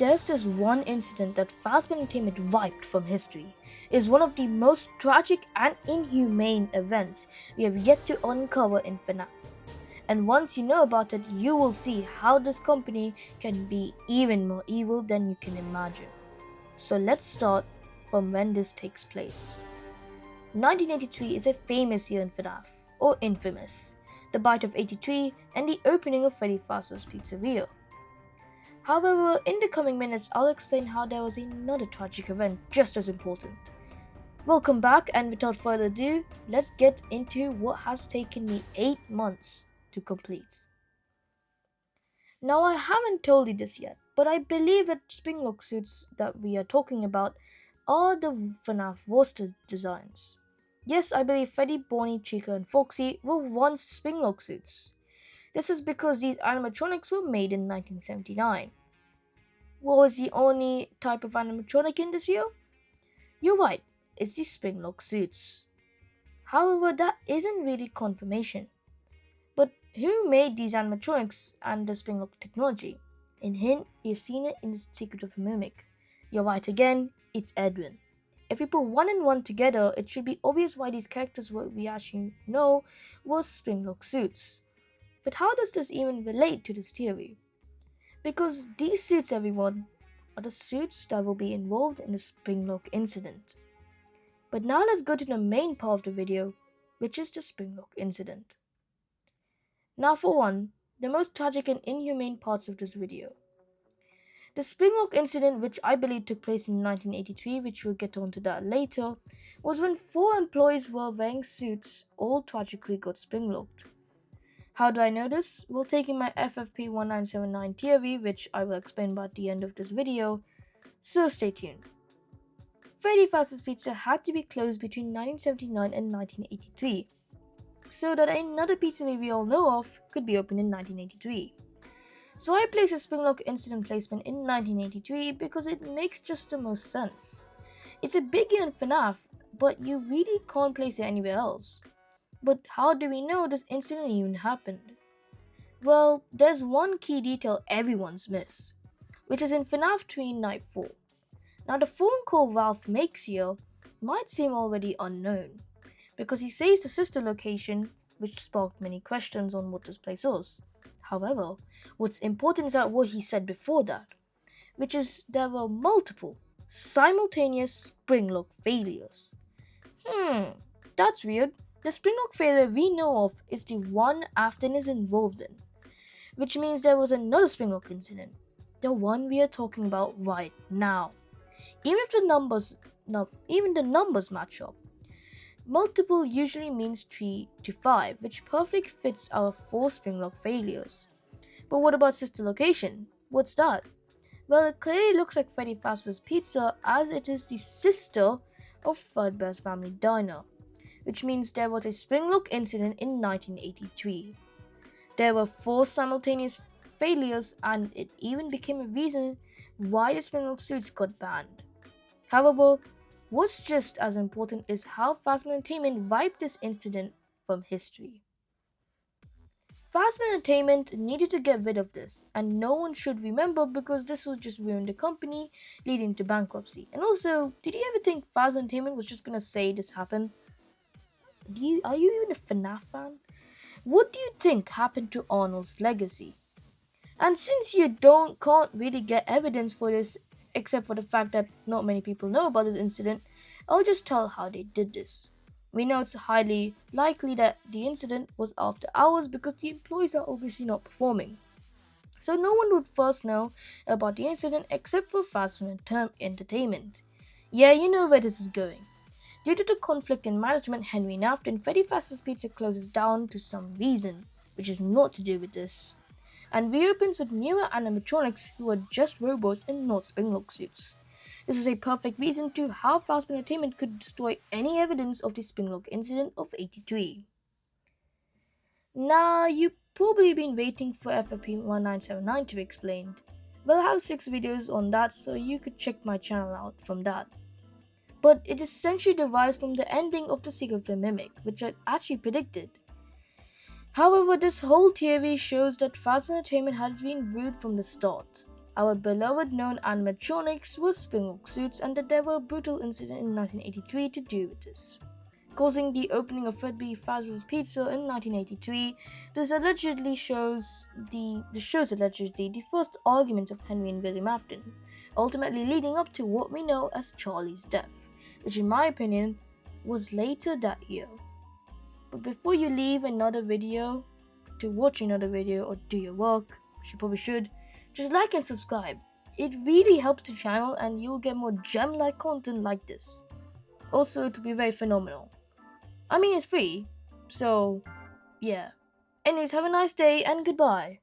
there's this one incident that Fazbear Entertainment wiped from history. Is one of the most tragic and inhumane events we have yet to uncover in FNAF. And once you know about it, you will see how this company can be even more evil than you can imagine. So let's start from when this takes place. 1983 is a famous year in FNAF, or infamous. The bite of 83 and the opening of Freddy Fazbear's Pizzeria. However, in the coming minutes, I'll explain how there was another tragic event just as important. Welcome back, and without further ado, let's get into what has taken me 8 months to complete. Now, I haven't told you this yet, but I believe that Springlock suits that we are talking about are the FNAF Worcester designs. Yes, I believe Freddy, Bonnie, Chica, and Foxy were once Springlock suits. This is because these animatronics were made in 1979. What was the only type of animatronic in this year? You're right, it's the Springlock suits. However, that isn't really confirmation. But who made these animatronics and the Springlock technology? In hint, you've seen it in The Secret of the Mimic. You're right again, it's Edwin. If we put one and one together, it should be obvious why these characters what we actually know were Springlock suits. But how does this even relate to this theory? Because these suits, everyone, are the suits that will be involved in the Springlock Incident. But now let's go to the main part of the video, which is the Springlock Incident. Now for one, the most tragic and inhumane parts of this video. The Springlock Incident, which I believe took place in 1983, which we'll get onto that later, was when 4 employees were wearing suits all tragically got springlocked. How do I know this? Well, taking my FFP1979 theory, which I will explain by the end of this video, so stay tuned. Freddy Fazbear's Pizza had to be closed between 1979 and 1983, so that another pizzeria we all know of could be opened in 1983. So I placed a Springlock Incident placement in 1983 because it makes just the most sense. It's a big year in FNAF, but you really can't place it anywhere else. But how do we know this incident even happened? Well, there's one key detail everyone's missed, which is in FNAF 3 Night 4. Now the phone call Ralph makes here might seem already unknown, because he says the sister location, which sparked many questions on what this place was. However, what's important is that what he said before that, which is there were multiple simultaneous Springlock failures. That's weird. The Springlock failure we know of is the one Afton is involved in, which means there was another Springlock incident, the one we are talking about right now. Even the numbers match up. Multiple usually means 3 to 5, which perfectly fits our 4 Springlock failures. But what about sister location? What's that? Well, it clearly looks like Freddy Fazbear's Pizza, as it is the sister of Fazbear's Family Diner, which means there was a Springlock incident in 1983. There were 4 simultaneous failures, and it even became a reason why the Springlock suits got banned. However, what's just as important is how Fazbear Entertainment wiped this incident from history. Fazbear Entertainment needed to get rid of this, and no one should remember because this would just ruin the company, leading to bankruptcy. And also, did you ever think Fazbear Entertainment was just gonna say this happened? Are you even a FNAF fan? What do you think happened to Arnold's legacy? And since you can't really get evidence for this, except for the fact that not many people know about this incident, I'll just tell how they did this. We know it's highly likely that the incident was after hours because the employees are obviously not performing. So no one would first know about the incident except for Fazbear Entertainment. Yeah, you know where this is going. Due to the conflict in management, Henry Naft and Freddy Fazbear's Pizza closes down to some reason, which is not to do with this, and reopens with newer animatronics who are just robots and not Springlock suits. This is a perfect reason to how Fazbear Entertainment could destroy any evidence of the Springlock incident of 83. Now, you've probably been waiting for FFP1979 to be explained. Well, I have 6 videos on that, so you could check my channel out from that. But it essentially derives from the ending of The Secret of the Mimic, which I actually predicted. However, this whole theory shows that Fazbear Entertainment had been rude from the start. Our beloved known animatronics was Springlock suits, and there were a brutal incident in 1983 to do with this, causing the opening of Fazbear's Pizza in 1983. This allegedly shows the first argument of Henry and William Afton, ultimately leading up to what we know as Charlie's death, which in my opinion was later that year. But before you leave another video to watch another video or do your work, which you probably should, just like and subscribe. It really helps the channel and you'll get more gem-like content like this. Also, it will be very phenomenal. I mean, it's free, so yeah. Anyways, have a nice day and goodbye.